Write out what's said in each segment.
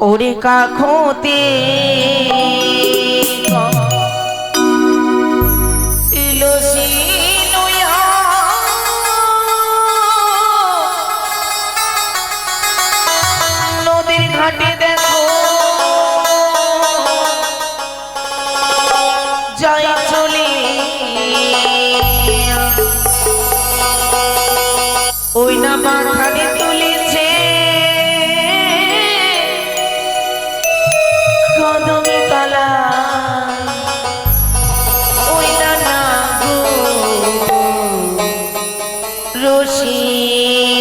ওরে কাখতে নদীর ঘাটে দেখো যাই চলে ওই না মাথানে তুলেছে কদম তলা ওই না না গো রসিয়া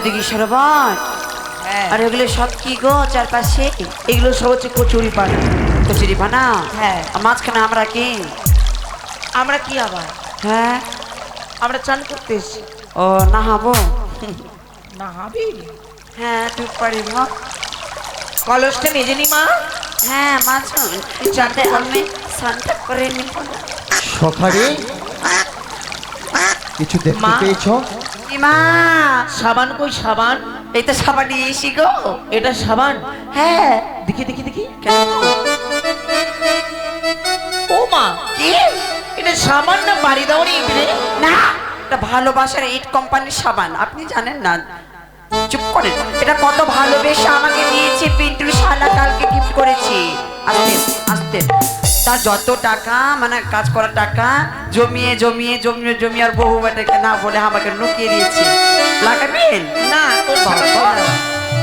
দিকে সরবন আর এগুলো সব কি গো চারপাশে এগুলো সব হচ্ছে কচুরি পানা হ্যাঁ মাঝখানে আমরা কি আবার হ্যাঁ আমরা চান করতে এসেছি ও নাহাবো নাহাবি হ্যাঁ তুই পারিব কলসটা নিজে নি মা হ্যাঁ মাছ যাতে আমি শান্ত করে নিব সখারে কিছু দেখতে মা। পেয়েছো? মা সাবান কই সাবান? এই তো সাবান নিয়ে এসি গো। এটা সাবান? হ্যাঁ দেখি দেখি দেখি। কেন? ও মা, কি সাবান না বাড়ি দাওনি রে? না, এটা ভালোবাসার ইট কোম্পানির সাবান, আপনি জানেন না? চুপ করেন। এটা কত ভালোবেসে আমাকে দিয়েছে, পিন্টুর শালা কালকে গিফট করেছি। আস্তে আস্তে তার যত টাকা মানে কাজ করার টাকা জমিয়ে জমিয়ে জমিয়ে জমিয়ে আর বহু বেটাকে না বলে আমাকে লুকিয়ে দিয়েছে। লাগাবেন না তোর সাবান বাবা, ভালো।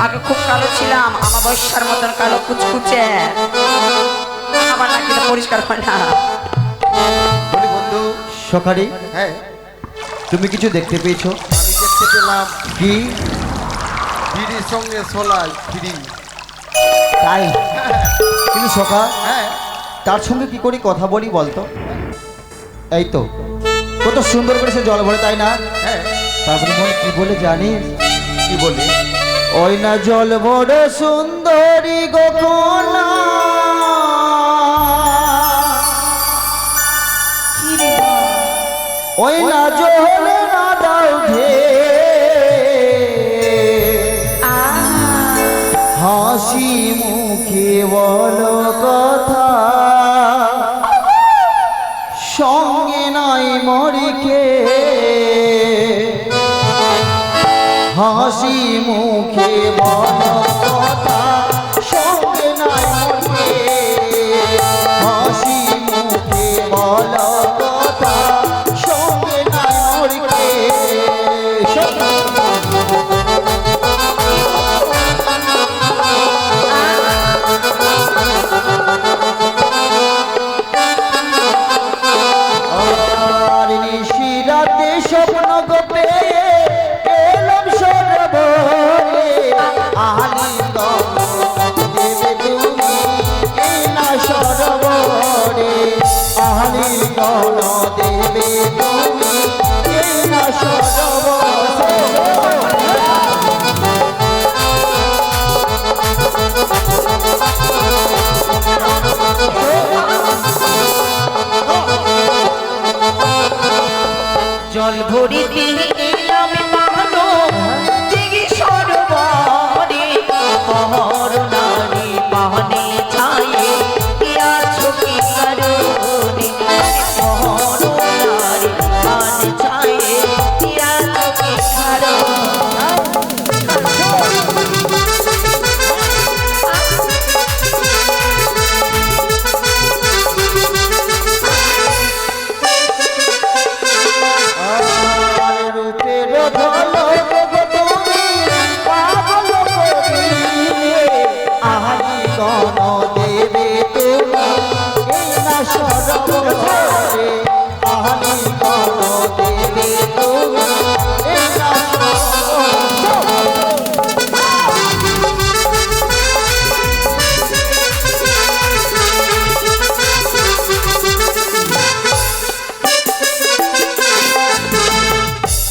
আগে খুব কালো ছিলাম, আমার বয়সার মতন কালো কুচকুচে, আমার নাকি পরিষ্কার হয় না। বলি বন্ধু, সকালে হ্যাঁ তুমি কিছু দেখতে পেয়েছো? আমি দেখতে পেলাম কি? বিড়ির সঙ্গে সোলাই ফ্রি। তাই? কিন্তু সকা হ্যাঁ তার সঙ্গে কি করে কথা বলি বলতো? এই তো কত সুন্দর করে সে জল ভরে, তাই না? হ্যাঁ, তারপরে মন কি বলে জানিস? কি বলে? ওই না জল ভরে সুন্দরী গোকলা, ওই না জল না দাও ঢে, হাসি মুখে বলো কথা, সঙ্গে নাই মরিকে, হাসি মুখে বলো কথা, সঙ্গে নাই মরিকে, হাসি মুখে বলো কথা, সঙ্গে নাই মরিকে। আর নিশিরাতে স্বপ্ন গোপে এলাম সরবরে, আলিঙ্গন দেবে তুমি এই না সরবরে, আলিঙ্গন দেবে তুমি এই না সরবরে। জল ভরিতে এলাম মানো দিঘি সরোবরে, পহর নারী পাহনে ছায়ে আছো কি কারণে, পহর নারী পাহনে ছায়ে আছো কি আর রূপের ঝলক গো তুমি পাগল করিলে, আলিঙ্গন দেবে তুমি এই না সরবরে, আলিঙ্গন দেবে তুমি এই না সরবরে।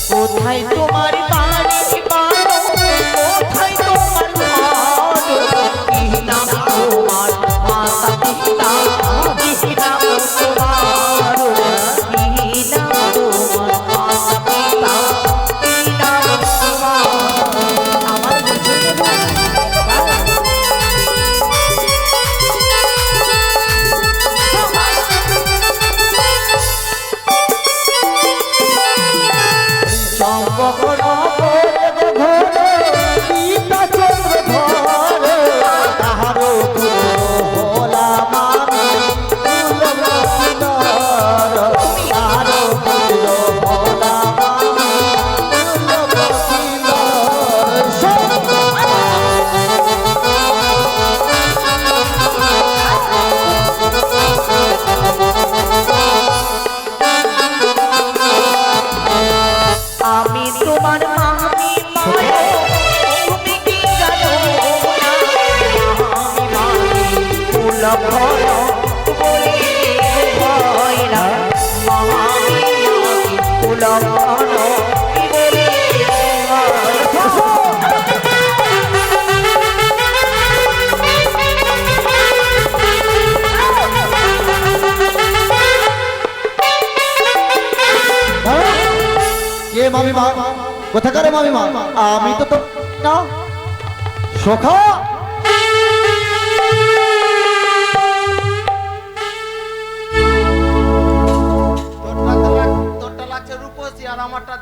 কোথায় তোমার বাড়ি বানো, কোথায় তোমার ঘর, কি নাম তোমার মাতা পিতা, কি নাম তোমার, কি নাম তোমার মাতা পিতা, কি নাম তোমার। আমার চম্পকর পরে ঘরে সীতা চন্দ্র ধরে, তাহারও পুত্র হলাম আমি কুলবসুন্দর, তাহারও পুত্র হলাম আমি আমি তোমার মামি মায়ো, তুমি কি জানো না, মামি মামি ফুল ভর বলে ভয় না, মামি মামি ফুল ভর বলে ভয় না। কে মামিমা? কোথাকার মামিমা? আমি তো তো না সখা।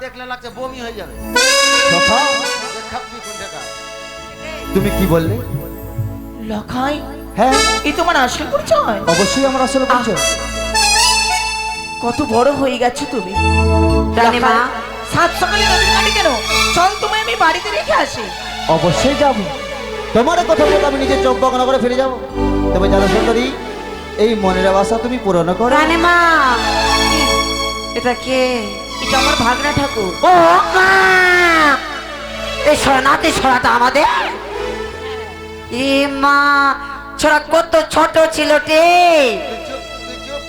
দেখলে লাগছে বমি হয়ে যাবে সখা খাবি কোন টাকা তুমি কি বললে? লখাই হ্যাঁ এই তোমার আসল পরিচয়? অবশ্যই আমার আসলে পরিচয়। কত বড় হয়ে গেছো তুমি রানীমা। লখাই, সাত সকালে নদীর ঘাটে কেন? চল তোমায় আমি বাড়িতে রেখে আসি। অবশ্যই যাব। তোমার কথা বলতে আমি নিজের চোখ বন্ধ করে ফিরে যাব। তবে জানো সুন্দরী, এই মনের আশা তুমি পূরণ করো। রানীমা, এটা কে? এটা আমার ভাগনা ঠাকুর। ও মা, এই সোনাতে ছড়াটা আমাদের। এ মা, ছড়া কত ছোট ছিল রে। তুই চুপ তুই চুপ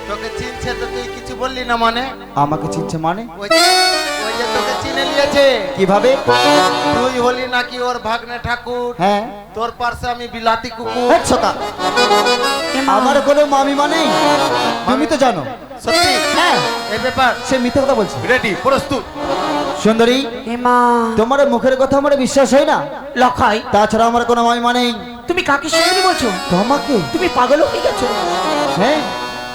তোকে চিনছে তো তুই কিছু বললি না মানে আমাকে চিনছে মানে? ওই যে তোকে চিনে নিয়েছে কিভাবে? তুই হলি নাকি ওর ভাগ্নে ঠাকুর হ্যাঁ তোর পাশে আমি বিলাতি কুকুর হ্যাঁ, ছোকা। আমার কোনো মামিমা নেই, তুমি তো জানো। সত্যি হ্যাঁ, এই ব্যাপার সে মিথ্যে কথা বলছে। রেডি প্রস্তুত সুন্দরী, এ মা, তোমার মুখের কথা আমার বিশ্বাস হয় না। লখাই, তাছাড়া আমার কোনো মামিমা নেই। তুমি কাকে সুন্দরী বলছো? তোমাকে? তুমি পাগল হয়ে গেছো? হ্যাঁ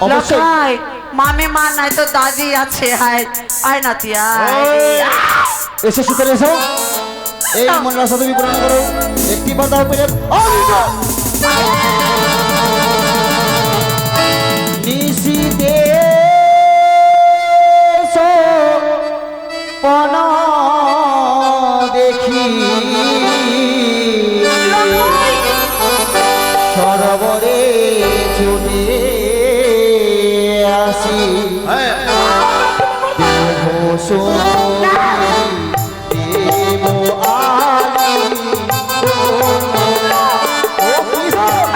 অবশ্যই। লখাই, মামে মা নাই তো দাদি আছে। হায় আয় নাতি আয়। এসে সুতরাং এসো, এই মনের আশা তুমি পূরণ করো। একটি বার দাও পেরে নিশিতে পন দেখি সরবরে চলে আসি হ্যাঁ দেব সুন্দরী, দেব আলী, ও কিশোর।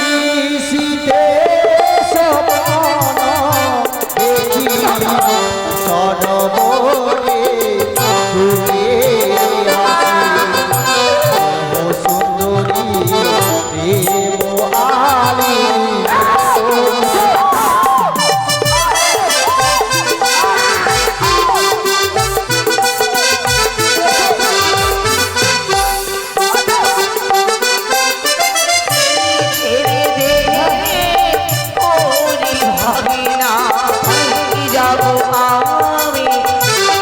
নিশিতে সপন দেখি সরবরে চলে আসি দেব সুন্দরী, দেব আলী। ছেড়ে দে ওরে ভাগিনা, যাবো আমি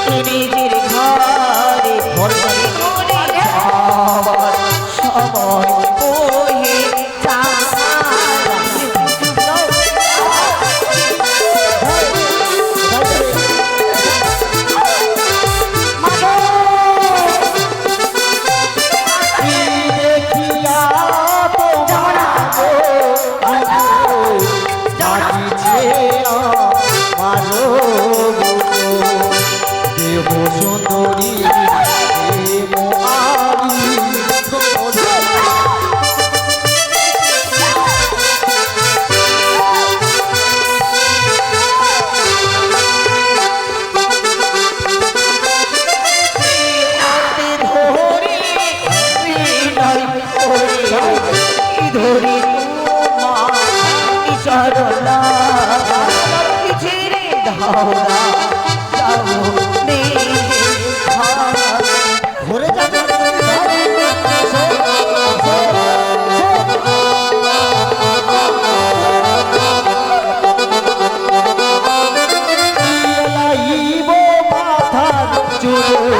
নিজের ঘরে। ঘরে ঘরে যাওয়ার সময় বয়ে দেখিয়া তোমার ডাকিছে মারো দেব সুন্দরী, দেব আলী। ধরে হৃদয় করে ধরে চরলা ছেড়ে ধাওরা যাবো ঘুরে যাবে লাইব মাথার চুল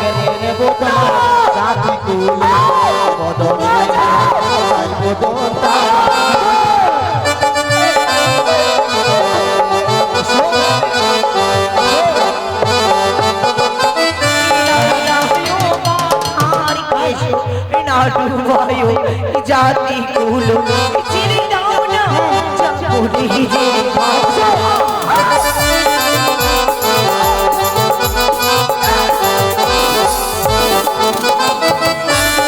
কেড়ে নেব তোমার জাতি কুল বদনে বদনতা জাতি কুল চিরে দাও না যাবো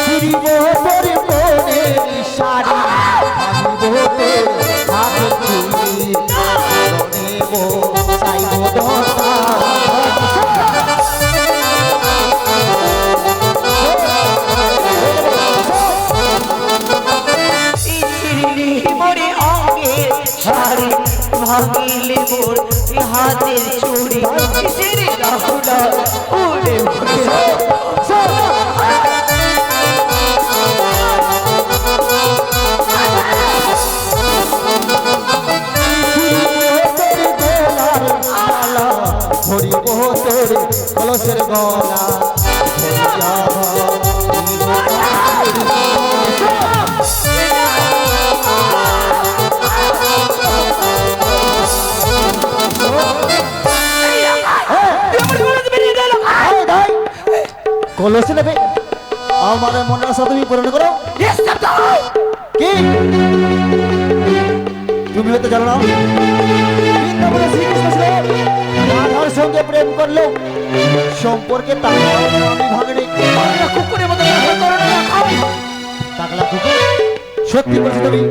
ফিরিব তোর মনের শাড়ি, আনিব তোর হাতে চুড়ি, নেব চাইব দশা। মরে অঙ্গে শাড়ি ভাঙিলে মোর এই হাতের চুড়ি কিসের রাহুলা ওরে ধরিব তোর কলসের গলা কলসে নেবে আমার মনের আশা তুমি পূরণ করো কি তুমি হয়তো জানো না বৃন্দাবনে শ্রীকৃষ্ণ ছিলেন রাধার সঙ্গে প্রেম করলো সম্পর্কে আমি ভাগিনি কুকুরের মতো ব্যবহার করো না, খাও। টাকলা কুকুর সত্যি বলছি তুমি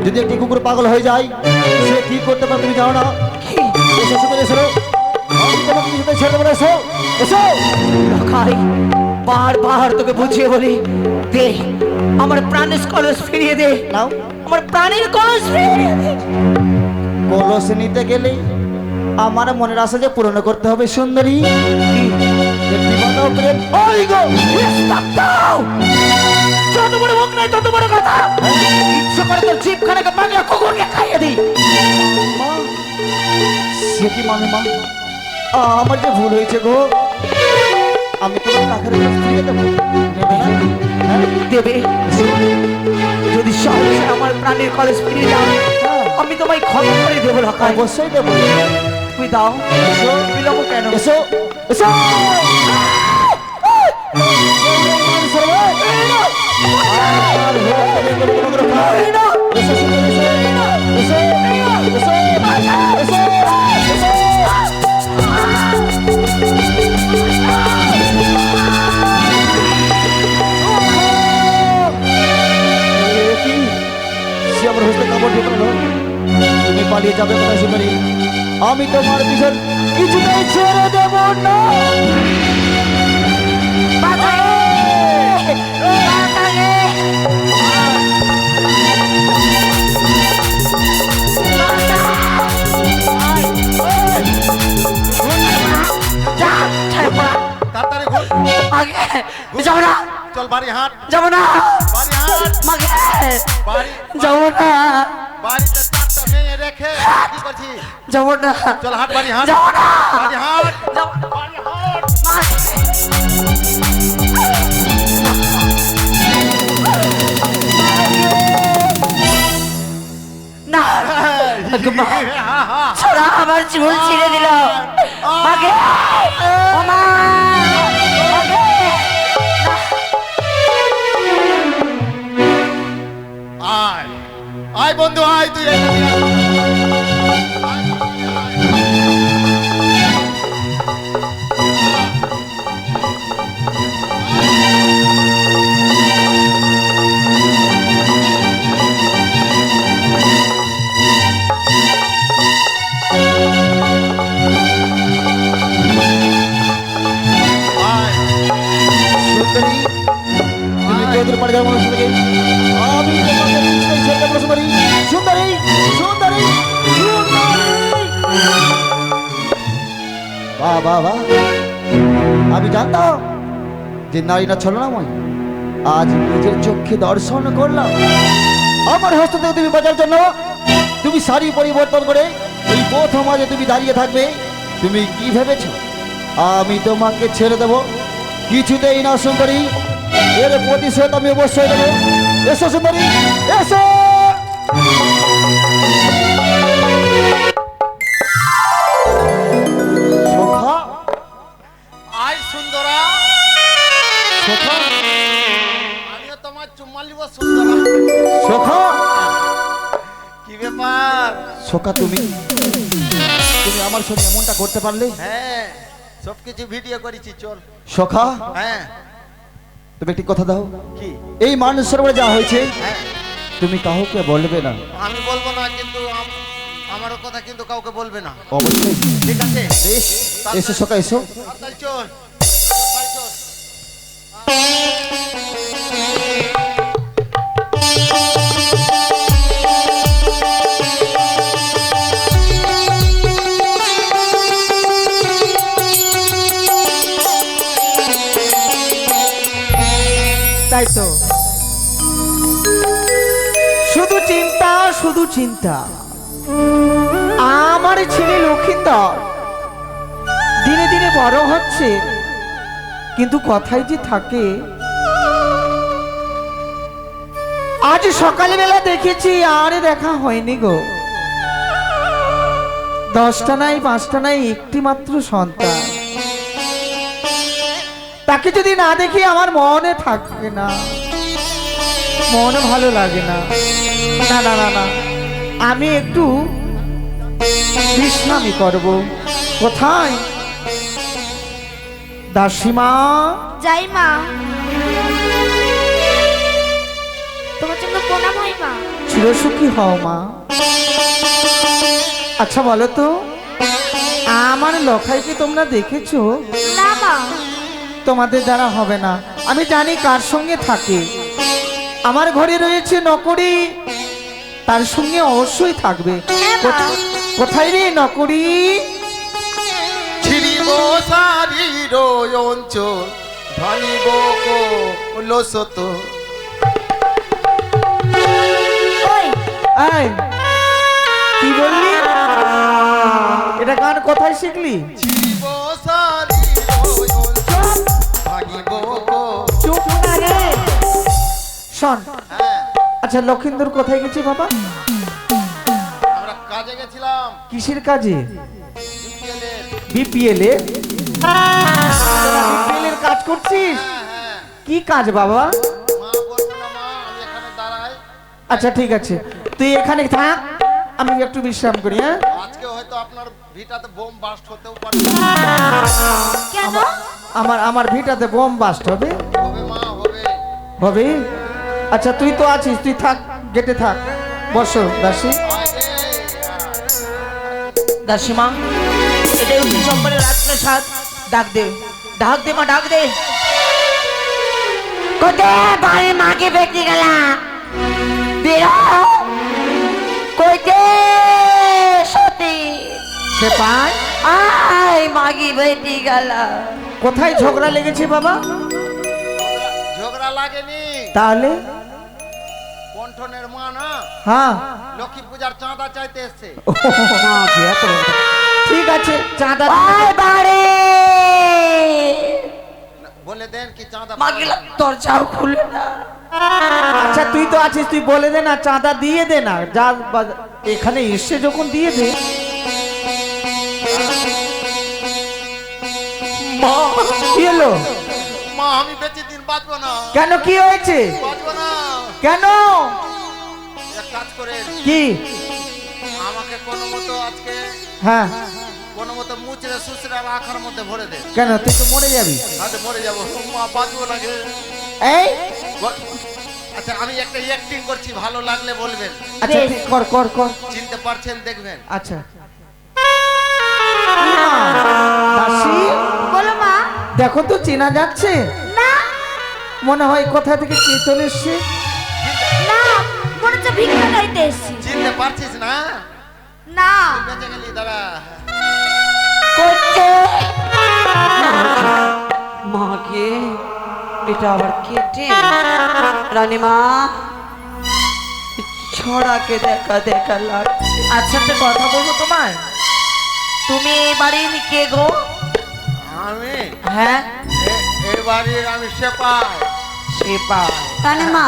যদি একটি কুকুর পাগল হয়ে যায় সে কি করতে পারে তুমি জানো না এসো সুন্দর এসো আমি তোমাকে কিছুতে ছেড়ে দেবো না, এসো এসো রাখাই বারবার তোকে বুঝিয়ে বলি দে আমার প্রাণের কলস ফিরিয়ে দে, নাও আমার প্রাণের কলস ফিরিয়ে দে। কলস নিতে গেলে আমার মনের আশা যে পূরণ করতে হবে সুন্দরী একটি বাঁধাও প্রেম ওই গো দাও যত বড় মুখ নাই তত বড় কথা ইচ্ছা করে তোর জিভখানাকে পাগলা কুকুরকে খাইয়ে দিই। মা সে কি মানে মা আমার যে ভুল হয়েছে গো আমি তোমার টাকার ফিরিয়ে দেবো নেবে না হ্যাঁ? দেবে যদি সহজে আমার প্রাণের কলেজ ফিরিয়ে দাও আমি তোমায় ক্ষমা করে দেবো রাখাই, অবশ্যই দেবো তুমি দাও এসো বিলম্ব কেন এসো এসো আর ভোগ করে কোনো কোনো খাও। এসো সুন্দর এসো এসো এসো এসো সে আমার হস্তে কাপড় দিয়ে পড়লো তুমি পালিয়ে যাবে কোথায় সুন্দরী আমি তোমার পিছন কিছুতেই ছেড়ে দেব না তাড়াতাড়ি ঘুর যাবো না চল বাড়ি হাট যাবো না বাড়ি হাট মাকে বাড়ি যাবো না বাড়িতে 4টা মেয়ে রেখে কি করছি যাবো না চল হাট বাড়ি হাট যাবো না বাড়ি হাট যাবো না। বাড়ি হাট না ছোড়া আমার চুল ছিঁড়ে দিল মাকে ও মা মাকে। আয় আয় বন্ধু আয় তুই এই দিকে সুন্দরী তুমি চৌধুরী পাড়ে যাবো সুন্দরী আমি তোমাকে কিছুতেই ছেড়ে দেব না সুন্দরী সুন্দরী সুন্দরী বাহ বাহ বাহ আমি জানতাম যে নারী না ছলনাময় আজ নিজের চোখে দর্শন করলাম আমার হস্ত থেকে তুমি বাঁচার জন্য তুমি শাড়ি পরিবর্তন করে এই প্রথম আজে তুমি দাঁড়িয়ে থাকবে তুমি কি ভেবেছো আমি তোমাকে ছেড়ে দেব কিছুতেই না সুন্দরী এর প্রতিশোধ আমি অবশ্যই দেবো এসো সুন্দরী এসো সখা আয় সুন্দরা সখা আমিও তোমার চুম্মা লিব সুন্দরা সখা কি ব্যাপার সখা তুমি তুমি আমার সঙ্গে এমনটা করতে পারলে হ্যাঁ সবকিছু ভিডিও করেছি চল সখা হ্যাঁ তুমি একটি কথা দাও কি এই মানুষ সরোবরে যা হয়েছে হ্যাঁ তুমি কাউকে বলবে না আমি বলবো না কিন্তু আমারও কথা কিন্তু কাউকে বলবে না অবশ্যই ঠিক আছে বেশ এসো সখা এসো তাড়াতাড়ি চল বাড়ি চল শুধু চিন্তা, আমার ছেলে লক্ষিন্দর দিনে দিনে বড় হচ্ছে, কিন্তু কথাই যে থাকে। আজ সকালবেলা দেখেছি, আর দেখা হয়নি গো। 10টা নাই 5টা নাই, একটি মাত্র সন্তান। তাকে যদি না দেখি আমার মনে থাকে না, মনে ভালো লাগে না। না না না না, আমি একটু বিশ্রামই করব। কোথায় দাসীমা? যাই মা, তোমার জন্য প্রণাম হয় মা। চিরসুখী হও মা। আচ্ছা বলো তো, আমার লখাইকে তোমরা দেখেছো? না মা, তোমাদের দ্বারা হবে না, আমি জানি কার সঙ্গে থাকে। আমার ঘরে রয়েছে নকরি, তার সঙ্গে অবশ্যই থাকবে। হ্যাঁ মা। কোথায় রে নকরি? ছিড়িব শাড়ির অঞ্চল ভাঙিব কলসত। ওই এই, কি বললি? এটা গান কোথায় শিখলি? ছিড়িব শাড়ির অঞ্চল ভাঙিব চুপ না রে। শোন, হ্যাঁ, আচ্ছা লক্ষিন্দর কোথায় গেছে বাবা? আমরা কাজে গেছিলাম কিসের কাজে? BPL এর। বিপিএল এ? বিপিএল এর কাজ করছিস? হ্যাঁ হ্যাঁ, কি কাজ বাবা? মা বলবো না মা, আমি এখানে দাঁড়াই। আচ্ছা ঠিক আছে, তুই এখানে থাক, আমি একটু বিশ্রাম করি। হ্যাঁ, আজকে হয়তো আপনার ভিটাতে বোম বাস্ট হতেও পারে। কেন? আমার ভিটাতে বোম বাস্ট হবে? হবে মা, হবে। হবে? আচ্ছা তুই তো আছিস, তুই থাক, গেটে থাক। বসো দাসী। দাসীমা, এটাই উচিত সম্পর্কে রাজপ্রাসাদ। ডাক দে, ডাক দে মা, ডাক দে। কোথায় বাড়ির মাকে বেঁচে গেলা? বেরো কইতে সতী সে পায় আয়, মাগি বেঁচে গেলা। কোথায় ঝগড়া লেগেছে বাবা? ঝগড়া লাগেনি, তাহলে? কণ্ঠনের মা না হ্যাঁ, লক্ষ্মী পূজার চাঁদা চাইতে এসছে। ঠিক আছে, চাঁদা আয় বাড়ি। বলে দেন কি চাঁদা মাগি দরজাও খুলে না। আচ্ছা তুই তো আছিস, তুই বলে দে না, চাঁদা দিয়ে দে না। যা এখানে এসে যখন দিয়ে দে। মা, কি হলো? মা আমি বেঁচে দিন বাঁচবো না, কেন, কি হয়েছে? বাঁচবো না। কেন? এক কাজ করে কি? আমাকে কোনো মতো আজকে হ্যাঁ, কোনো মতো মুচড়ে সুচড়ে রাখার মধ্যে ভরে দে। কেন তুই তো মরে যাবি? আচ্ছা মরে যাবো মা, বাঁচবো না গে। এই আচ্ছা আমি একটা অ্যাক্টিং করছি, ভালো লাগলে বলবেন। আচ্ছা ঠিক, কর কর কর। চিনতে পারছেন দেখবেন। আচ্ছা দাসী, বলো মা। দেখো তো চেনা যাচ্ছে? না মনে হয় কোথা থেকে কে চলে এসছে। না, মনে হচ্ছে ভিক্ষা গাইতে এসছি। চিনতে পারছিস না? না বেঁচে গেলি দাঁড়া। মাকে এটা আবার কেটে রানীমা, ছড়াকে দেখা দেখা লাগছে। আচ্ছা একটা কথা বলবো তোমায়, তুমি এই বাড়ির কে গো? আমি হ্যাঁ, এই বাড়ির আমি সেপাই। সেপা। রানীমা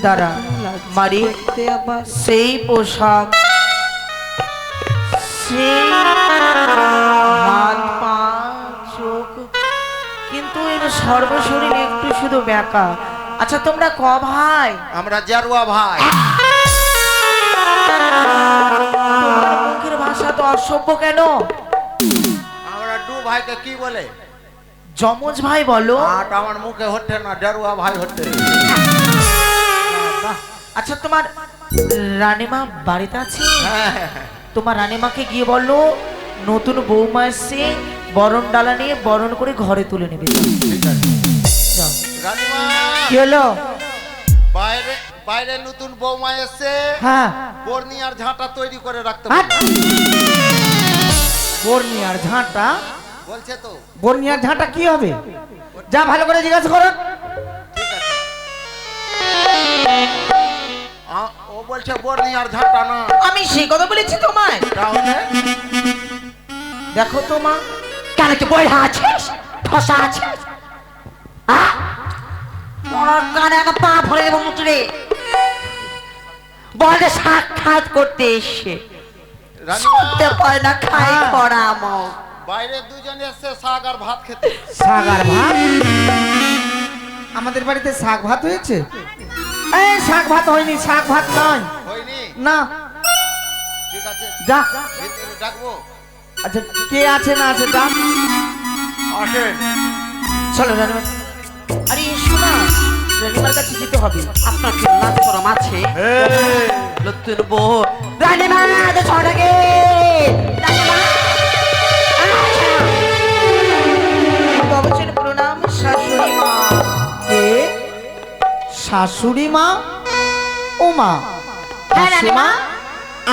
দাঁড়া, মারি সেই পোশাক, সেই হাত পা চোখ, কিন্তু এর সর্বশরীর একটু শুধু ব্যাকা। আচ্ছা তোমরা ক ভাই? আমরা জারুয়া ভাই। তোমার মুখের ভাষা তো অসভ্য কেন? আমরা দু ভাইকে কি বলে? যমজ ভাই বলো। আট আমার মুখে হচ্ছে না, জারুয়া ভাই হচ্ছে। আচ্ছা তোমার রানীমা বাড়িতে আছে? হ্যাঁ হ্যাঁ, হ্যাঁ। তোমার রানীমাকে গিয়ে বলো নতুন বৌমা এসছে, বরণ ডালা নিয়ে বরণ করে ঘরে তুলে নেবে। ঠিক আছে। যাও। রানীমা, কি হলো? বাইরে বাইরে নতুন বৌমা এসছে, হ্যাঁ, বর্নি আর ঝাঁটা তৈরি করে রাখতে হাট! বলছে। বর্নিয়ার ঝাঁটা? বলছে তো। বর্নিয়ার ঝাঁটা কি হবে? যা ভালো করে জিজ্ঞাসা করো। ঠিক আছে। ও বলছে বর্নি আর ঝাঁটা না। আমি সেই কথা বলেছি তোমায়। তাহলে দেখো তো মা, কেন তুই বই আছিস ঠসা আছিস মরার কানে একটা পা ভরে দেবো মুচড়ে বলে সাক্ষাৎ করতে এসে রানীমা, শুনতে পায় না খাই হ্যাঁ। পড়া মো বাইরে দুজন এসছে শাক আর ভাত খেতে। শাক আর ভাত? আমাদের বাড়িতে শাক ভাত হয়েছে? এই শাক ভাত হয়নি, শাক ভাত নয়। হয়নি? না, ঠিক আছে, যা। ভিতরে ডাকবো। আচ্ছা, কে আছে না আছে ডাক। আসেন। চলো রানীমা। আরে এসো না, রানীমার কাছে যেতে হবে। আপনার কি লাজ শরম আছে নতুন বউ রানীমা তো ছড়াকে রানীমা বাবুচির প্রণাম শাশুড়ি মা। কে? শাশুড়ি মা? ও মা, হ্যাঁ, রানীমা।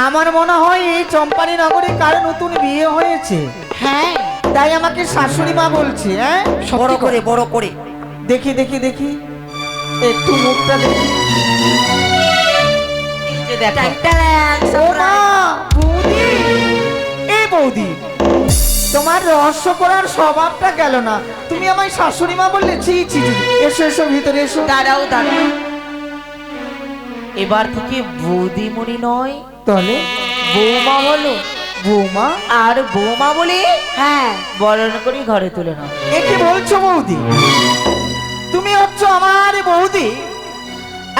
আমার মনে হয় এই চম্পানী নগরে কার নতুন বিয়ে হয়েছে, হ্যাঁ তাই আমাকে শাশুড়ি মা বলছে। হ্যাঁ, বড় করে বড় করে দেখি দেখি দেখি, একটু মুখটা দেখি। এই যে দেখো। ট্যাং ট্যাং ও মা, বৌদি, এই বৌদি, তোমার রহস্য করার স্বভাবটা গেল না। তুমি আমায় শাশুড়ি মা বললে? ছি ছি ছি। এসো এসো, ভিতরে এসো। দাঁড়াও দাঁড়াও এবার থেকে বৌদিমণি নয়, তাহলে বৌমা বলো। বৌমা আর বৌমা বলে হ্যাঁ বরণ করে ঘরে তুলে নাও। এ কি বলছো বৌদি? তুমি হচ্ছ আমার বৌদি,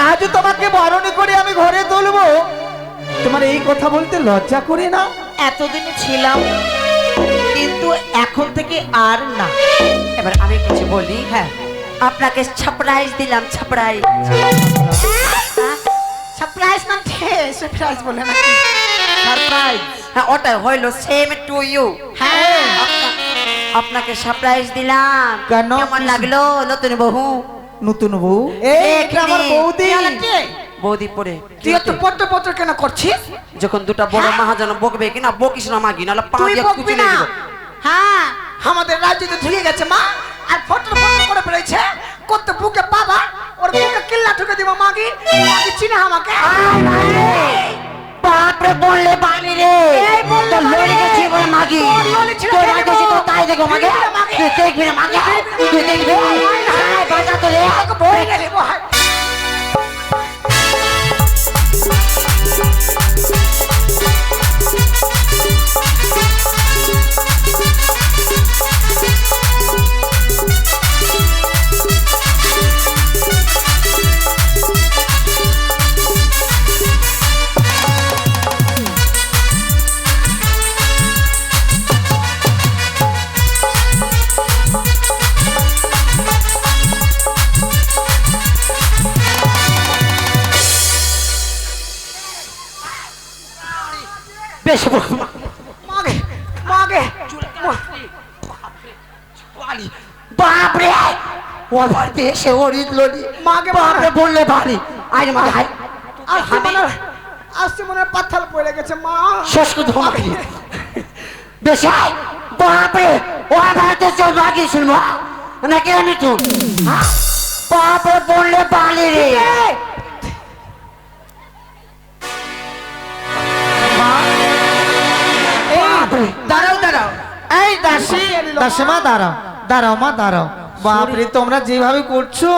আজ তোমাকে বরণ করে আমি ঘরে তুলবো? তোমার এই কথা বলতে লজ্জা করে না? এতদিন ছিলাম কিন্তু এখন থেকে আর না। এবার আমি কিছু বলি। হ্যাঁ, আপনাকে সারপ্রাইজ দিলাম। সারপ্রাইজ সারপ্রাইজ না, সারপ্রাইজ বলে না, সারপ্রাইজ। হ্যাঁ, ওটা হইলো সেম টু ইউ। হ্যাঁ, আপনাকে সারপ্রাইজ দিলাম। কেন? কেমন লাগলো নতুন বহু? নতুন বউ? এটা আমার বৌদি। বৌদি পরে তুই এত পত্র পত্র কেন করছিস? যখন দুটা বড় মহাজন বকবে কিনা, বকিস না মাগি, নাহলে পা তুই দিয়ে বকবি কুচলে না। দিব। হ্যাঁ, আমাদের রাজ্যতে ঢুকে গেছে মা, আর ফটর ফটর করে বেড়েছে। কত বুকে বাবা, ওর বুকে কিল্লা ঠুকে দিব মাগি। মাগি চিনে আমাকে। বাপরে বললে বানি রে, এই বললে তোর বানি লড়ি রে। গেছে বলে মাগি। তোর লড়ি ছিল তোর দেখবো। আগে তো তাই দেখো মাগে। দেখবি না মাগে। তুই দেখবি না মাগে, তুই দেখবি। হ্যাঁ, বাজা তো রে। আমাকে বই গেলি বহাই। বেশ মাগে মাগে বাপরে, ওর বাড়িতে এসে ওরিদ লড়ি মাগে বাপরে বললে বাড়ি। আজ মা ভাই আসতে মনে পাথর পড়ে গেছে মা। শেষ করে দেবো মাগি। বেশি বাপরে, ওর বাড়িতে চল মাগি শুনবো নাকি আমি তো বাপরে বললে বাড়ি রে। দাঁড়াও দাঁড়াও। এই দাসী, দাসী মা দাঁড়াও, দাঁড়াও মা দাঁড়াও। বাপরে, তোমরা যেভাবে করছো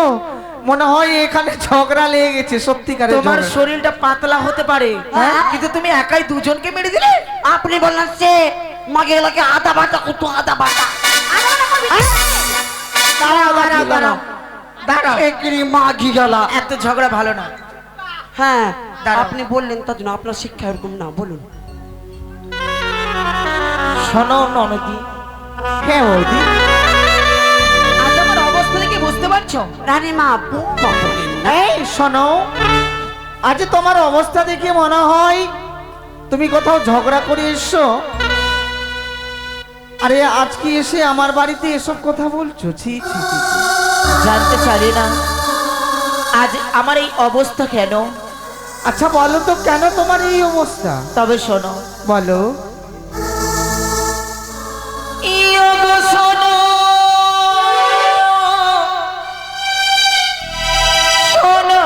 মনে হয় এখানে ঝগড়া লেগে গেছে। সত্যিকারের তোমার ঝগড়া। শরীরটা পাতলা হতে পারে, হ্যাঁ? কিন্তু তুমি একাই দুজনকে মেরে দিলে। আপনি বললেন সে মাগে লাগে আদা বাটা কত আদা বাটা। দাঁড়াও দাঁড়াও দাঁড়াও দাঁড়াও। একরি মাগি গেলা। এত ঝগড়া ভালো না। হ্যাঁ, দাঁড়াও। আপনি বললেন তার জন্য আপনার শিক্ষা এরকম না। বলুন। শোনো ননদি। হ্যাঁ বৌদি। আজ আমার অবস্থা দেখে বুঝতে পারছো? রানীমা বৌমা বলেন না। এই শোনো, আজ তোমার অবস্থা দেখে মনে হয় তুমি কোথাও ঝগড়া করে এসছো। আরে আজকে এসে আমার বাড়িতে এসব কথা বলছো? ছি ছি ছি ছি। জানতে চারি না আজ আমার এই অবস্থা কেন? আচ্ছা বলো তো, কেন তোমার এই অবস্থা? তবে শোনো, বলো। শোনো শোনো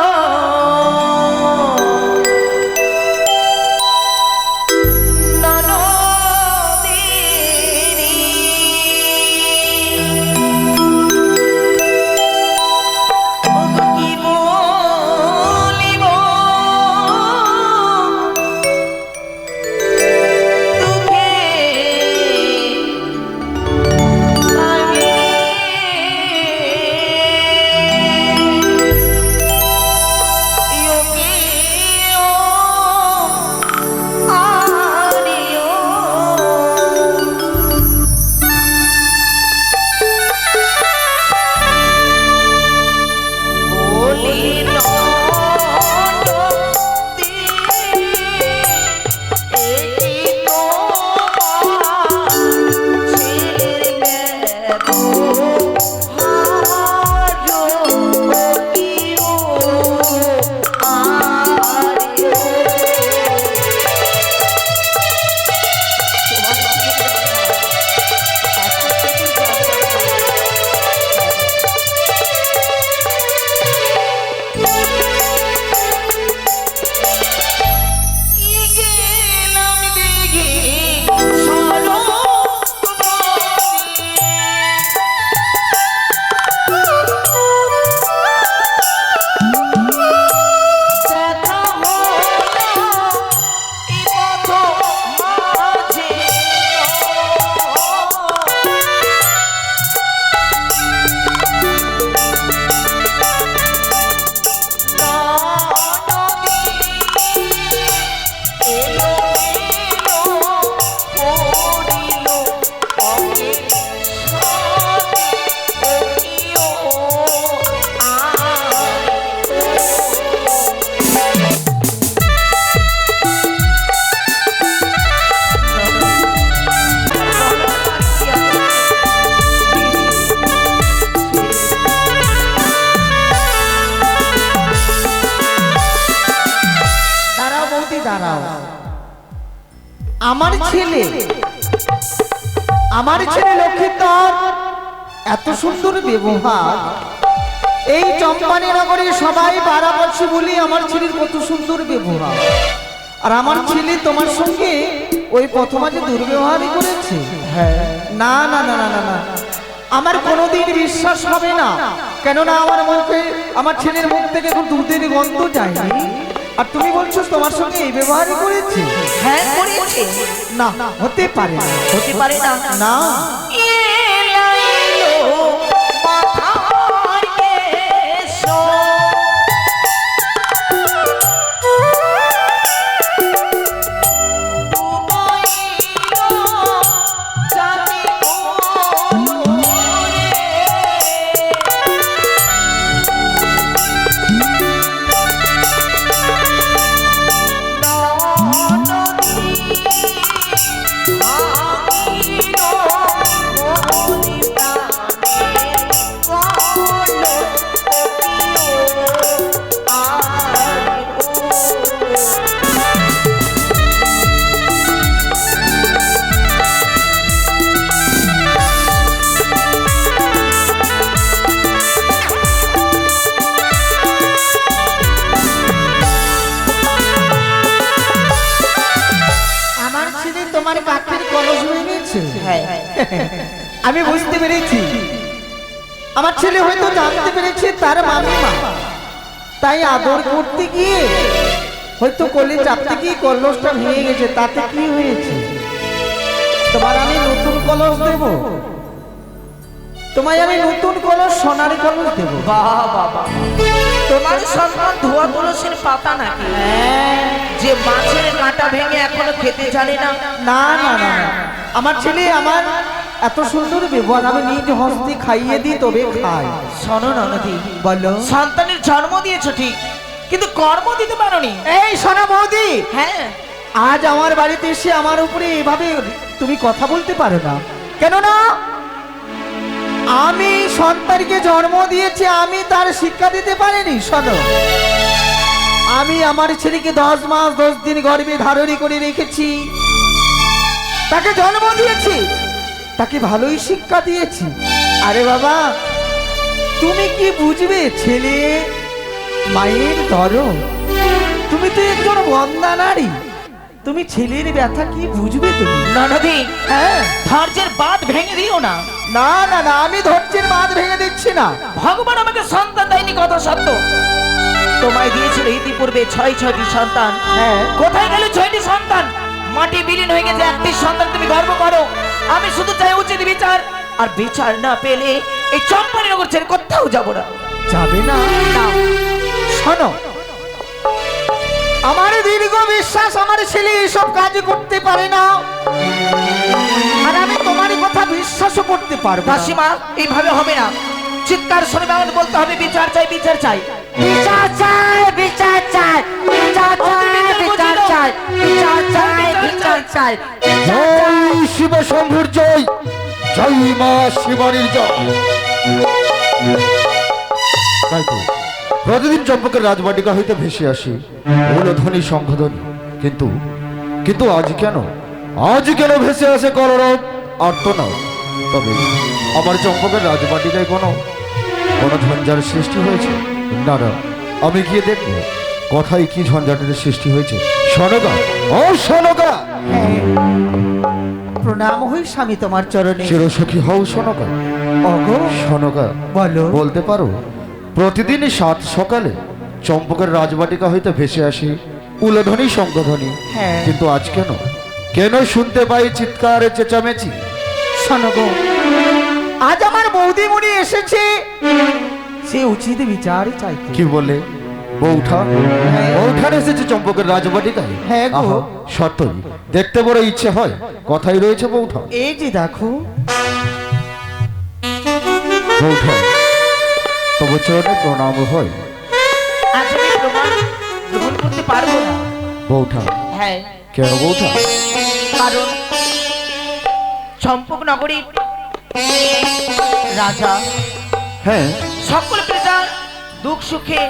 আমার ছেলে লক্ষ্মীধর এত সুন্দর ব্যবহার, এই চম্পানি নগরে সবাই বারাবাসী বলি আমার ছেলের কত সুন্দর ব্যবহার, আর আমার ছেলে তোমার সঙ্গে ওই প্রথমে যে দুর্ব্যবহারই করেছে। হ্যাঁ, না না না না না না, আমার কোনোদিন বিশ্বাস হবে না। কেননা আমার ছেলের মুখ থেকে এখন দুধের গন্ধ যায়নি, আর তুমি বলছো তোমার সঙ্গে এই ব্যবহারই করেছে। হ্যাঁ করেছে। না, হতে পারে না, হতে পারে না। না। তোমার কাকের কলস ভেঙেছে। আমি বুঝতে পেরেছি, আমার ছেলে হয়তো জানতে পেরেছে তার মামিমা, তাই আদর করতে গিয়ে হয়তো কোলে চাপতে গিয়ে কলসটা ভেঙে গেছে। তাতে কি হয়েছে? তোমার আমি নতুন কলস দেব, তোমায় আমি নতুন কলস, সোনার কলস দেব। বাহ বাবা, তোমার সন্তান ধোয়া তুলসীর পাতা নাকি যে মাছের কাঁটা ভেঙে এখনো খেতে জানে না? না না না, আমার ছেলে আমার এত সুন্দর ব্যবহার, আমি নিজ হস্তে খাইয়ে দিই তবে খাই। শোনো ননদি, বলো। সন্তানের জন্ম দিয়েছো ঠিক, কিন্তু কর্ম দিতে পারোনি। এই শোনো বৌদি, হ্যাঁ, আজ আমার বাড়িতে এসে আমার উপরে এভাবে তুমি কথা বলতে পারো না। কেননা আমি সন্তানকে জন্ম দিয়েছি, আমি তার শিক্ষা দিতে পারিনি। শোনো, আমি আমার ছেলেকে 10 মাস 10 দিন গর্ভে ধারণী করে রেখেছি, তাকে জন্ম দিয়েছি, তাকে ভালোই শিক্ষা দিয়েছি। আরে বাবা, তুমি কি বুঝবে ছেলে মায়ের ধরো? তুমি তো একজন বন্দা নারী, তুমি ছেলের ব্যথা কি বুঝবে তুমি? ননদি, হ্যাঁ, ধৈর্যের বাঁধ ভেঙে দিও না। না না না, আমি ধৈর্যের বাঁধ ভেঙে দিচ্ছি না। ভগবান আমাকে সন্তান দেয়নি কথা সত্য, তোমায় দিয়েছিল ইতিপূর্বে 6টি সন্তান। হ্যাঁ, কোথায় গেল 6টি সন্তান? মাটি বিলীন হয়ে গেছে, একটি সন্তান তুমি গর্ব করো। আমি শুধু চাই উচিত বিচার, আর বিচার না পেলে এই চম্পানি নগর ছেড়ে কোথাও যাব না। যাবে না? না, শোনো, আমার দীর্ঘ বিশ্বাস আমার ছেলে এসব কাজ করতে পারে না, আর আমি তোমার কথা বিশ্বাসও করতে পারবো না। কাশিমা, এইভাবে হবে না। চিৎকার শুনে আমাদের বলতে হবে বিচার চাই, বিচার চাই, বিচার চাই, বিচার চাই, বিচার চাই, বিচার চাই, বিচার চাই, বিচার চাই। জয় শিব শম্ভুর জয়, জয় মা শিবানীর জয়। তাই তো প্রতিদিন চম্পকের রাজবাটিকা হইতে ভেসে আসি মূলধ্বনি শঙ্খধ্বনি, কিন্তু কিন্তু আজ কেন ভেসে আসে কলরব আর্তনাদ? তবে আমার চম্পকের রাজবাটিকায় কোনো ঝঞ্ঝার সৃষ্টি হয়েছে? না না, আমি গিয়ে দেখবো কথায় কি ঝঞ্ঝাটের সৃষ্টি হয়েছে। শোনগা, ও শোনগা, প্রণাম হই স্বামী তোমার চরণে। চিরসখী হও শোনগা। ওগো, শোনগা, বলো। বলতে পারো প্রতিদিনই 7 সকালে চম্পকের রাজবাটিকা হইতে ভেসে আসি উলধ্বনি শঙ্খধ্বনি, হ্যাঁ। কিন্তু আজ কেন শুনতে পাই চিৎকার চেঁচামেচি? শোনো গো, আজ আমার বৌদিমণি এসেছে, সে উচিত বিচার চাইতে। কি বলে? বৌঠান এসেছে চম্পকের রাজবাটিকায়? হ্যাঁ গো। আহা, সত্যই দেখতে বড় ইচ্ছে হয়। কথাই রয়েছে বৌঠান। এই যে দেখো, বৌঠান তবু চরণে প্রণাম হয়। আজ আমি প্রমাণ গ্রহণ করতে পারবো না। বৌঠান, হ্যাঁ, কেন বৌঠান? কারণ চম্পক নগরীর রাজা, হ্যাঁ, সকল প্রজার দুঃখ সুখে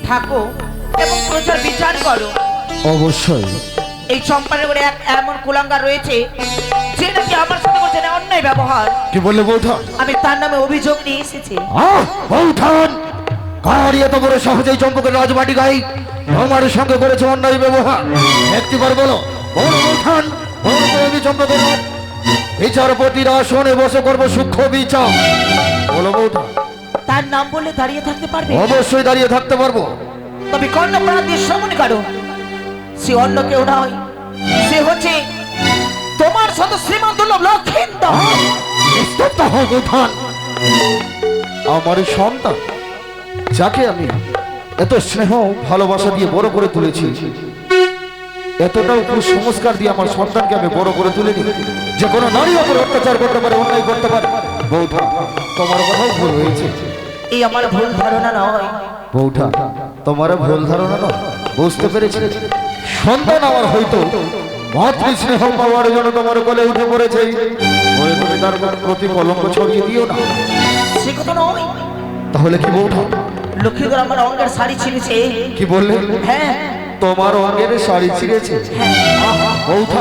থাকো এবং প্রজার বিচার করো। অবশ্যই এই চম্পানের করে এক এমন কুলাঙ্গার রয়েছে যে নাকি আমার সাথে করছে না অন্যায় ব্যবহার। কি বললে বৌঠান? আমি তার নামে অভিযোগ নিয়ে এসেছি। বৌঠান, কার এত বড় সহজেই চম্পকের রাজবাটি গাই আমার সঙ্গে করেছে অন্যায় ব্যবহার? একটিবার বলো। বৌঠান, আমি চম্পকের বিচারপতির আসনে বসে করবো সূক্ষ্ম বিচার। বলো বৌঠান। তার নাম বললে দাঁড়িয়ে থাকতে পারবে? অবশ্যই দাঁড়িয়ে থাকতে পারবো। তবে কর্ণপ্রাণ দিয়ে শ্রমণ কারো সে অন্য কেউ নয়, সে হচ্ছে তোমার শত শ্রীমন্ত লক্ষিন্দর। স্তব্ধ হও বৌঠান। আমার সন্তান, যাকে আমি এত স্নেহ ভালোবাসা দিয়ে বড় করে তুলেছি, এতটাও কুসংস্কার দিয়ে আমার সন্তানকে আমি বড় করে তুলিনি যে কোনো নারীর উপর অত্যাচার করতে পারে, অন্যায় করতে পারে। বৌঠা, তোমার কথাও ভুল হয়েছে। এই আমার ভুল ধারণা নয় বৌঠা, তোমার ভুল ধারণা নয়, বুঝতে পেরেছি। সন্তান আমার হয়তো মাতৃ স্নেহ পাওয়ার জন্য তোমার কোলে উঠে পড়েছে, ওই তুমি তার প্রতি কলঙ্ক ছড়িয়ে দিও না। সে কথা নয়। তাহলে কি বৌঠা? লক্ষ্মীধর আমার অঙ্গের শাড়ি ছিঁড়েছে। কি বললে? হ্যাঁ, তোমার অঙ্গের শাড়ি ছিঁড়েছে? বৌঠা,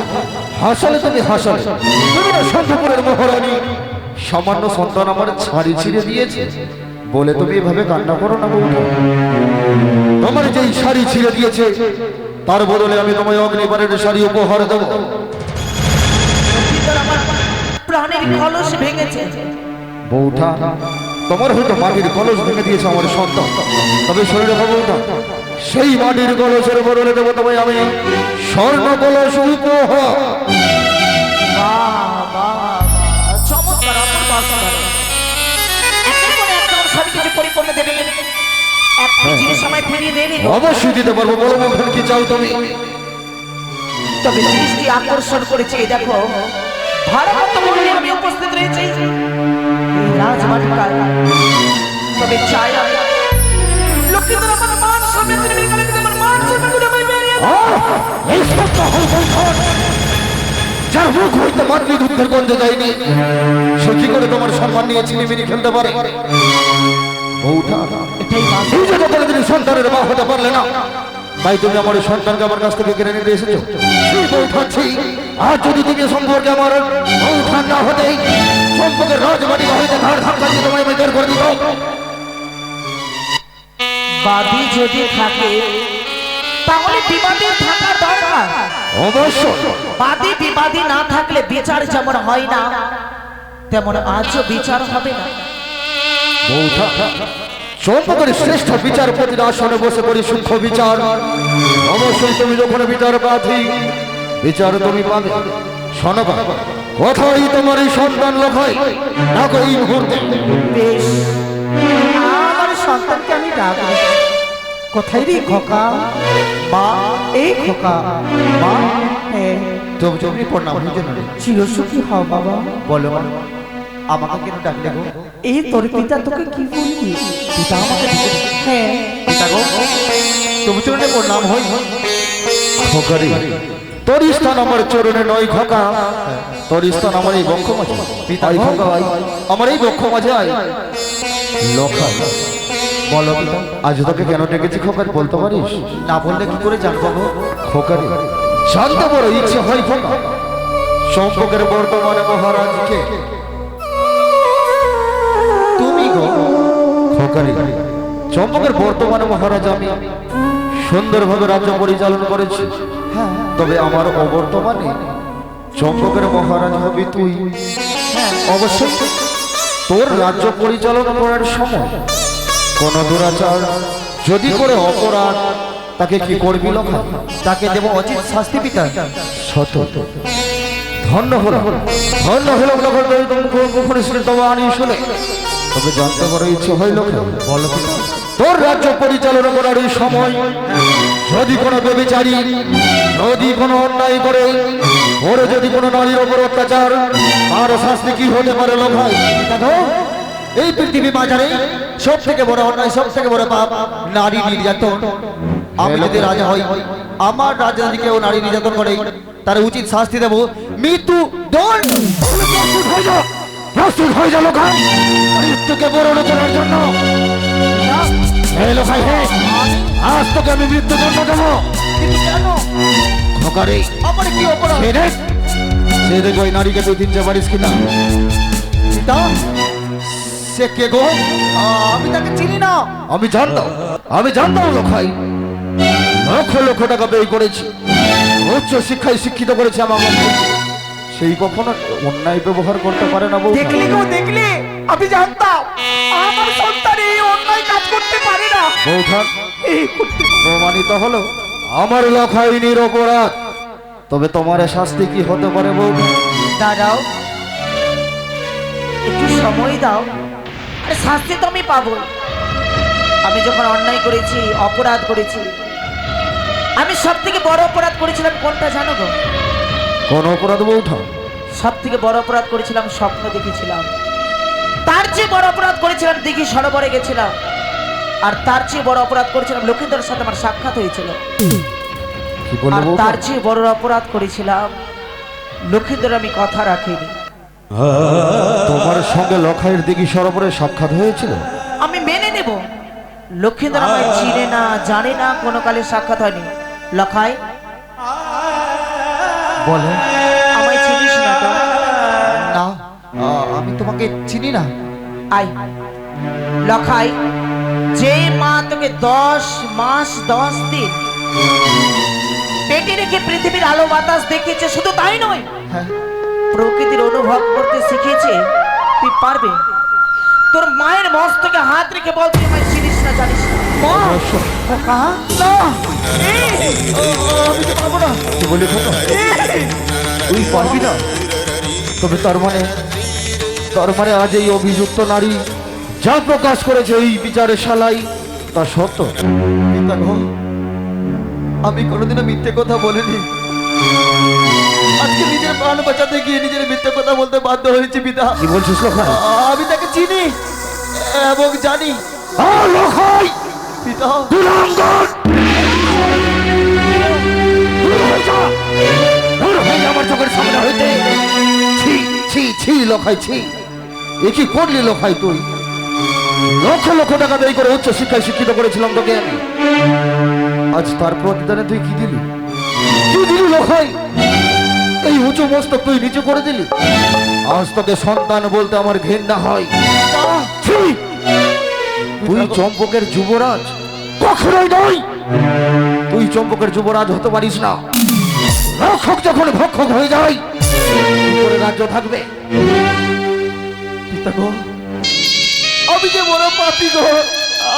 হাসালে তুমি হাসালে। তুমি না সন্তপুরের মহারানী, সামান্য সন্তান আমার শাড়ি ছিঁড়ে দিয়েছে বলে তুমি এভাবে কান্না করো না বৌঠা। তোমার যেই শাড়ি ছিঁড়ে দিয়েছে তার বদলে আমি তোমায় অগ্নিবারের শাড়ি উপহার দেব। লক্ষ্মীধর আমার প্রাণের কলস ভেঙেছে। বৌঠা, তোমার হয়তো মাটির কলস ভেঙে দিয়েছে আমার সন্তান, তবে শরীরে বৌঠা সেই মাটির কলসের বদলে দেবো তোমায় আমি স্বর্ণ কলস উপহার। চমৎকার, অপূর্ব, অসাধারণ। একের পর এক তোমার সবকিছু পরিপূর্ণ দেবে। একটি জিনিস সময় ফিরিয়ে দেবে। অবশ্যই দিতে পারবো। বলো বৌঠান, কি চাও তুমি? তবে দৃষ্টি আকর্ষণ করেছে, দেখো ভারত মহলে আমি উপস্থিত রয়েছি রাজবাটিকায়। তবে চাই আমি লক্ষ্মীধর আমার মান সম্মান করে মেরে গেলে আমার মান সম্মান করে আমি বেরিয়ে যাবো। এই সত্য হল বৌঠান, যার মুখ হইতে মাতৃ দুঃখের গন্ধ যায়নি, সে কি করে তোমার সম্মান নিয়ে চিনিমিনি খেলতে পারে? বৌঠান, এটাই বাস্তব। এই যে কোনোদিন সন্তানের মা হতে পারলে না, তাই তুমি আমার এই সন্তানকে আমার কাছ থেকে কেড়ে নিতে এসেছো। সেই বৌঠাচ্ছি, আর যদি তুমি সম্পর্কে আমার বৌঠান না হতেই সম্পর্কের রাজবাড়ি হইতে ঘাড় ধাক্কা দিয়ে তোমায় আমি বের করে দিত। বাদী যদি থাকে তাহলে বিবাদী থাকার দরকার। অবশ্যই। বাদী বিবাদী না থাকলে বিচার যেমন হয় না, তেমন আজও বিচার হবে না। বৌঠা, সম্পর্কের শ্রেষ্ঠ বিচারপতির আসনে বসে করি সূক্ষ্ম বিচার। অবশ্যই তুমি যখন বিচার প্রার্থী, বিচার তুমি পাবে। শোনো বাবা, কোথায় তোমার এই সন্তান লোকাই না এই মুহূর্তে? বেশ, আমার সন্তানকে আমি ডাকবো। কোথায় রে খোকা? মা, এই খোকা। মা, হ্যাঁ, তুমি প্রণাম হইতে না। চিরসুখী হও বাবা। বলো মা, আমাকে কেন ডাকলে গো? এই তোর পিতা তোকে কি বলবি? পিতা আমাকে ডেকেছে? হ্যাঁ, পিতা গো, তুমি চরণে প্রণাম হই। খোকারি, তোর স্থান আমার চরণে নয় খোকা, তোর স্থান আমার এই বক্ষ মাঝে। পিতা খোকা, আমার এই বক্ষ মাঝে আয়। লখাই, বলো পিতা, আজ তোকে কেন ডেকেছি খোকার বলতে পারিস? না বললে কি করে জানবো গো? খোকারি, জানতে বড় ইচ্ছে হয় খোকা। সম্পর্কের বর্তমানে মহারাজকে তুমি গো। খোকারি, চম্পকের বর্তমানে মহারাজ আমি সুন্দরভাবে রাজ্য পরিচালন করেছি, তবে আমার অবর্তমানে চম্পকের মহারাজ হবি তুই। অবশ্যই তোর রাজ্য পরিচালনা করার সময় কোন দুরাচার যদি করে অপরাধ, তাকে কি করবি লখা? তাকে দেব উচিত শাস্তি পিতা। সত ধন্য হলো, ধন্য হলো শুনে। তবে জানতে বড় ইচ্ছে হইল, বলো তোর রাজ্য পরিচালনা করার এই সময় যদি কোনো বেবিচারী, যদি কোনো অন্যায় করে, ওর যদি কোনো নারীর ওপর অত্যাচার, আর শাস্তি কি হতে পারে লোকাই? এই পৃথিবী বাজারে সব থেকে বড় অন্যায়, সব থেকে বড় পাপ নারী নির্যাতন। আমি যদি রাজা হই, আমার রাজ্যে যদি কেউ নারী নির্যাতন করে, তার উচিত শাস্তি দেব মৃত্যু দণ্ড। প্রস্তুত হয়ে যা লোকাই, মৃত্যুকে বরণ করার জন্য। লোকাই, আজ তোকে আমি মৃত্যুদণ্ড দেবো। কিন্তু কেন? খোকারে আমার কি অপরাধ? সে দেখ ওই নারীকে তুই চিনতে পারিস কিনা? পিতা, সে কে গো? আমি তাকে চিনি না। আমি জানতাম লোখাই লক্ষ লক্ষ টাকা ব্যয় করেছি, উচ্চ শিক্ষায় শিক্ষিত করেছে আমাকে। সেই কখনো অন্যায় ব্যবহার করতে পারে না বউ। দেখলি গো, দেখলি, আমি জানতাম আমার সন্তান এই অন্যায় কাজ করতে পারে না। বৌঠান এই করতে প্রমাণিত হলো আমার লখাই নিরপরাধ। তবে তোমার এ শাস্তি কি হতে পারে বউ? দাঁড়াও, একটু সময় দাও। আরে শাস্তি তো আমি পাবো। আমি যখন অন্যায় করেছি, অপরাধ করেছি, আমি সব থেকে বড় অপরাধ করেছিলাম কোনটা জানো গো? কোন অপরাধ বৌঠান? সব থেকে বড় অপরাধ করেছিলাম, স্বপ্ন দেখেছিলাম। তার চেয়ে বড় অপরাধ করেছিলাম, দিঘি সরোবরে গেছিলাম। আর তার চেয়ে বড় অপরাধ করেছিলাম, লক্ষিন্দরের সাথে আমার সাক্ষাৎ হয়েছিল। কি বলবো আর বৌঠান? তার চেয়ে বড় অপরাধ করেছিলাম, লক্ষিন্দর আমি কথা রাখিনি। তোমার সঙ্গে লখাইয়ের দিঘি সরোবরে সাক্ষাৎ হয়েছিল? আমি মেনে নেব, লক্ষিন্দর আমায় চিনে না, জানে না, কোনো কালে সাক্ষাৎ হয়নি। লখাই, বলে আমায় চিনিস না তো? না, আমি তোমাকে চিনি না। আই লখাই, যে মা তোকে 10 মাস 10 দিন পেটে রেখে পৃথিবীর আলো বাতাস দেখিয়েছে, শুধু তাই নয়, হ্যাঁ, প্রকৃতির অনুভব করতে শিখিয়েছে, তুই পারবে? তোর মায়ের মস্তকে হাত রেখে বল তুই আমায় চিনিস না, জানিস না? মা, খোকা, না, আমি তো পারবো না। কি বলি খোকা? তুই পারবি না? তবে তার মানে আজ এই অভিযুক্ত নারী যা প্রকাশ করেছে এই বিচারের শালাই তা সত্য? পিতা গো, আমি কোনোদিনও মিথ্যে কথা বলিনি। আজকে নিজের প্রাণ বাঁচাতে গিয়ে নিজের মিথ্যে কথা বলতে বাধ্য হয়েছি পিতা। কি বলছিস লখাই? আমি তাকে চিনি এবং জানি। লখাই পিতা, আমার চোখের সামনে হইতে ছি ছি ছি লখাই ছি। এ কি করলি লখাই? তুই লক্ষ লক্ষ টাকা ব্যয় করে উচ্চ শিক্ষায় শিক্ষিত করেছিলাম তোকে আমি, আজ তার প্রতিদানে তুই কি দিলি? কি দিলি লখাই? এই উঁচু মস্তক তুই নিচু করে দিলি। আজ তোকে সন্তান বলতে আমার ঘৃণা হয়। ছি! তুই চম্পকের যুবরাজ? কখনোই নয়। তুই চম্পকের যুবরাজ হতে পারিস না। রক্ষক যখন ভক্ষক হয়ে যায়, কি করে রাজ্য থাকবে? পিতা গো, আমি যে বড় পাপী গো,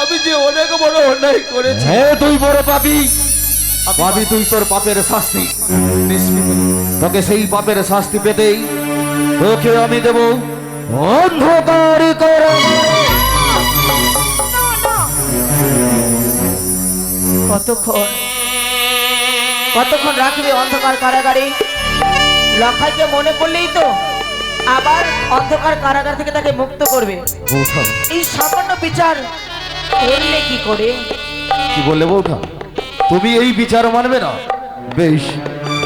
আমি যে অনেক বড় অন্যায় করেছি। হ্যাঁ, তুই বড় পাপী। পাপী তুই, তোর পাপের শাস্তি। তোকে সেই পাপের শাস্তি পেতেই তোকে আমি দেব অন্ধকার কারাগারে। কতক্ষণ রাখবে অন্ধকার কারাগারে? লখাইকে মনে করলেই তো আবার অন্ধকার কারাগার থেকে তাকে মুক্ত করবে। এই সামান্য বিচার করলে কি করে? কি বললে বৌঠা? তুমি এই বিচার মানবে না? বেশ,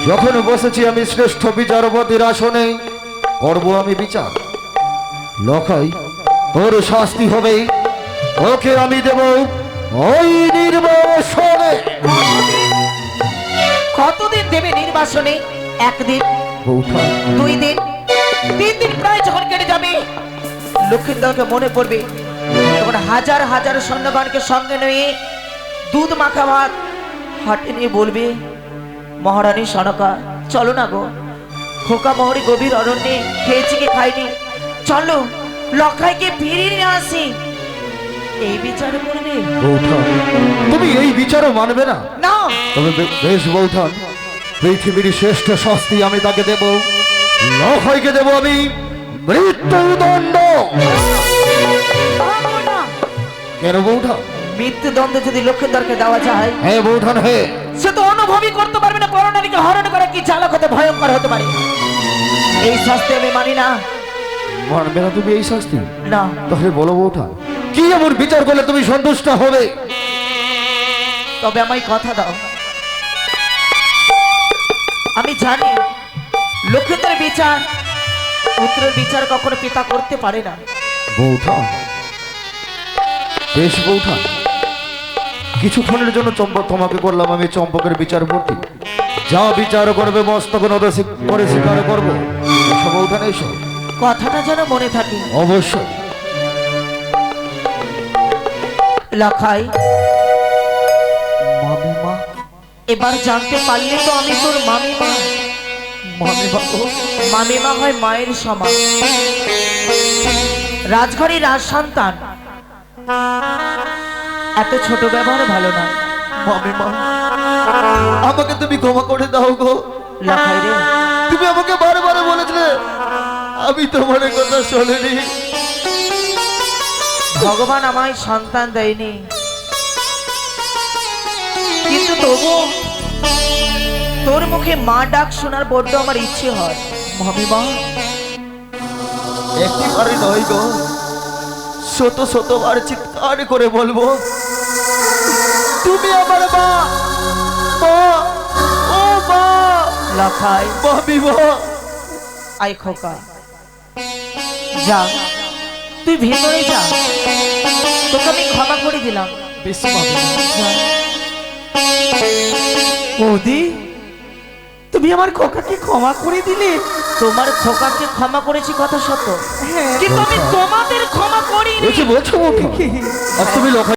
যখন বসেছি আমি শ্রেষ্ঠ বিচারপতির আসনে, করব আমি বিচার। লখাই, তোর শাস্তি হবে, ওকে আমি দেব ওই নির্বাসনে। কতদিন দেবে নির্বাসনে? 1 দিন, বৌঠা 2 দিন, 3 দিন প্রায় যখন কেটে যাবে, লক্ষিন্দরকে মনে পড়বে, তখন হাজার হাজার সৈন্যগণকে সঙ্গে নিয়ে দুধ মাখা ভাত হাটে নিয়ে বলবে, মহারানী সনকা, চলো না গো, খোকা মহরি গভীর অরণ্যে খেয়েছি কি খাইনি, চলো লখাইকে ফিরিয়ে নিয়ে আসি। এই বিচার করবে? বৌঠা, তুমি এই বিচারও মানবে না? না। তবে বেশ বৌঠান, পৃথিবীর শ্রেষ্ঠ শাস্তি আমি তাকে দেব। লখাইকে দেব আমি মৃত্যুদণ্ড। কেন বৌঠা? মৃত্যুদণ্ড যদি লক্ষিন্দরকে দেওয়া যায়, হ্যাঁ বৌঠান, হ্যাঁ, সে তো অনুভবই করতে পারবে না পরনারীকে হরণ করা কি চালক হতে ভয়ঙ্কর হতে পারে। এই শাস্তি আমি মানি না। মানবে না তুমি এই শাস্তি? না। তাহলে বলো বৌঠা, কি এমন বিচার করলে তুমি সন্তুষ্ট হবে? তবে আমায় কথা দাও, আমি জানি লক্ষিন্দরের বিচার, পুত্রের বিচার কখনো পিতা করতে পারে না। বৌঠা, বেশ বৌঠা, কিছুক্ষণের জন্য তোমাকে করলাম আমি চম্পকের বিচারপতি। যা বিচার করবে মস্তক নদে করে স্বীকার করবো। এসো বৌঠান এসো। কথাটা যেন মনে থাকে। অবশ্যই। লাখাই, মামিমা, এবার জানতে পারলে তো আমি তোর মামিমা। মামিমা গো। মামিমা হয় মায়ের সমান, রাজঘরে রাজ সন্তান। এত ছোট ব্যবহার ভালো না। মামিমা, আমাকে তুমি ক্ষমা করে দাও গো। লাখাই রে, তুমি আমাকে বারবার বলেছিলে, আমি তোমার কথা শুনিনি। ভগবান আমায় সন্তান দেয়নি, কিন্তু তবু তোর মুখে মা ডাক শোনার বড্ড আমার ইচ্ছে হয়। মামিমা, একটিবারে নয় গো, শত শতবার চিৎকার করে বলবো, তুমি আমার মা, মা, ও মা। লাখাই, মামিমা, আই খোকা, যা তুই ভেতরে যা, তোকে আমি ক্ষমা করে দিলাম। বেশ মামিমা। বৌদি, তুমি আমার খোকাকে ক্ষমা করে দিলে। তোমার খোকাকে ক্ষমা করেছি কথা সত্য, কিন্তু আমি তোমাদের ক্ষমা করিনি। এ কি বলছো বৌদি? আর তুমি লোক